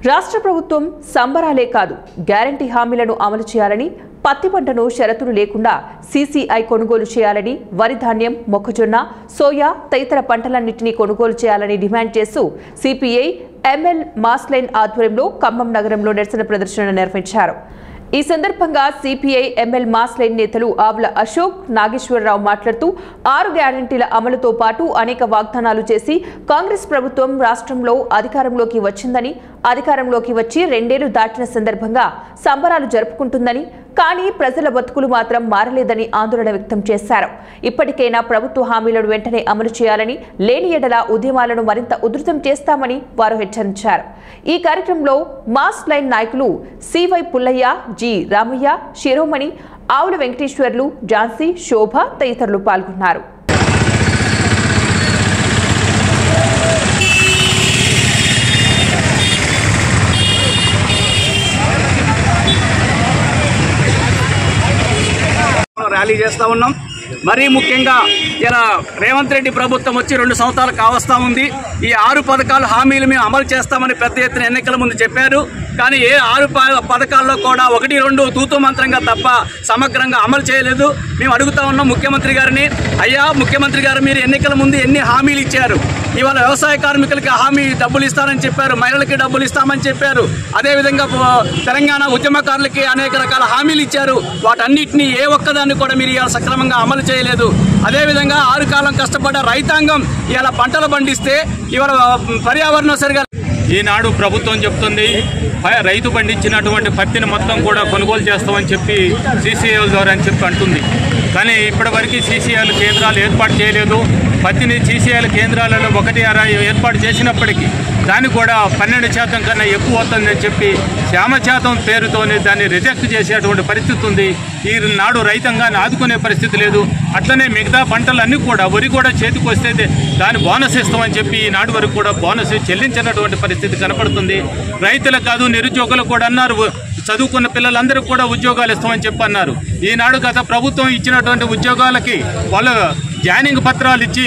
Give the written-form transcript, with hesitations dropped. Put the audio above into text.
రాష్ట్ర ప్రభుత్వం సంబరాలే కాదు గ్యారంటీ హామీలను అమలు చేయాలని, పత్తి పంటను షరతులు లేకుండా సీసీఐ కొనుగోలు చేయాలని, వరి ధాన్యం, మొక్కజొన్న, సోయా తదితర పంటలన్నింటినీ కొనుగోలు చేయాలని డిమాండ్ చేస్తూ సిపిఐ ఎంఎల్ మాస్ లైన్ ఆధ్వర్యంలో ఖమ్మం నగరంలో నిరసన ప్రదర్శన నిర్వహించారు. ఈ సందర్భంగా సిపిఐ ఎంఎల్ మాస్ లైన్ నేతలు ఆవుల అశోక్, నాగేశ్వరరావు మాట్లాడుతూ 6 గ్యారంటీల అమలుతో పాటు అనేక వాగ్దానాలు చేసి కాంగ్రెస్ ప్రభుత్వం రాష్ట్రంలో అధికారంలోకి వచ్చిందని, అధికారంలోకి వచ్చి 2 ఏళ్లు దాటిన సందర్భంగా సంబరాలు జరుపుకుంటుందని, కానీ ప్రజల బతుకులు మాత్రం మారలేదని ఆందోళన వ్యక్తం చేశారు. ఇప్పటికైనా ప్రభుత్వ హామీలను వెంటనే అమలు చేయాలని, లేని ఎడల ఉద్యమాలను మరింత ఉధృతం చేస్తామని వారు హెచ్చరించారు. ఈ కార్యక్రమంలో మాస్ లైన్ నాయకులు సివై పుల్లయ్య, జి రామయ్య, శిరోమణి, ఆవుల వెంకటేశ్వర్లు, ఝాన్సీ, శోభ తదితరులు పాల్గొన్నారు. ర్యాలీ చేస్తా ఉన్నాం. మరీ ముఖ్యంగా ఇలా రేవంత్ రెడ్డి ప్రభుత్వం వచ్చి 2 సంవత్సరాలు కావస్తా ఉంది. ఈ 6 పథకాలు హామీలు మేము అమలు చేస్తామని పెద్ద ఎత్తున ఎన్నికల ముందు చెప్పారు. కానీ ఏ 6 పథకాల్లో కూడా 1-2 తూతు మంత్రంగా తప్ప సమగ్రంగా అమలు చేయలేదు. మేము అడుగుతా ఉన్నాం ముఖ్యమంత్రి గారిని, అయ్యా ముఖ్యమంత్రి గారు, మీరు ఎన్నికల ముందు ఎన్ని హామీలు ఇచ్చారు? ఇవాళ వ్యవసాయ కార్మికులకి హామీ డబ్బులు ఇస్తారని చెప్పారు, మహిళలకి డబ్బులు ఇస్తామని చెప్పారు, అదేవిధంగా తెలంగాణ ఉద్యమకారులకి అనేక రకాల హామీలు ఇచ్చారు. వాటన్నిటినీ ఏ ఒక్కదాన్ని కూడా మీరు ఇవాళ సక్రమంగా అమలు చేయలేదు. అదేవిధంగా 6 కాలం కష్టపడ్డ రైతాంగం ఇవాళ పంటలు పండిస్తే ఇవాళ పర్యావరణం సరిగా ఈనాడు ప్రభుత్వం చెప్తుంది రైతు పండించినటువంటి పత్తిని మొత్తం కూడా కొనుగోలు చేస్తామని చెప్పి సీసీఐల ద్వారా అని చెప్పి అంటుంది. కానీ ఇప్పటివరకు సీసీఐల కేంద్రాలు ఏర్పాటు చేయలేదు. పత్తిని సీసీఐల కేంద్రాలలో 1 ఏర్పాటు చేసినప్పటికీ దాన్ని కూడా 12% కన్నా ఎక్కువ వస్తుందని చెప్పి శ్యామశాతం పేరుతోనే దాన్ని రిజెక్ట్ చేసేటువంటి పరిస్థితి ఉంది. ఈనాడు రైతాంగాన్ని ఆదుకునే పరిస్థితి లేదు. అట్లనే మిగతా పంటలన్నీ కూడా, వరి కూడా చేతికి వస్తే దాన్ని బోనస్ ఇస్తామని చెప్పి ఈనాడు వరకు కూడా బోనస్ చెల్లించినటువంటి పరిస్థితి కనపడుతుంది. రైతులకు కాదు, నిరుద్యోగులకు కూడా అన్నారు, చదువుకున్న పిల్లలందరికీ కూడా ఉద్యోగాలు ఇస్తామని చెప్పి అన్నారు. ఈనాడు గత ప్రభుత్వం ఇచ్చినటువంటి ఉద్యోగాలకి వాళ్ళు జాయినింగ్ పత్రాలు ఇచ్చి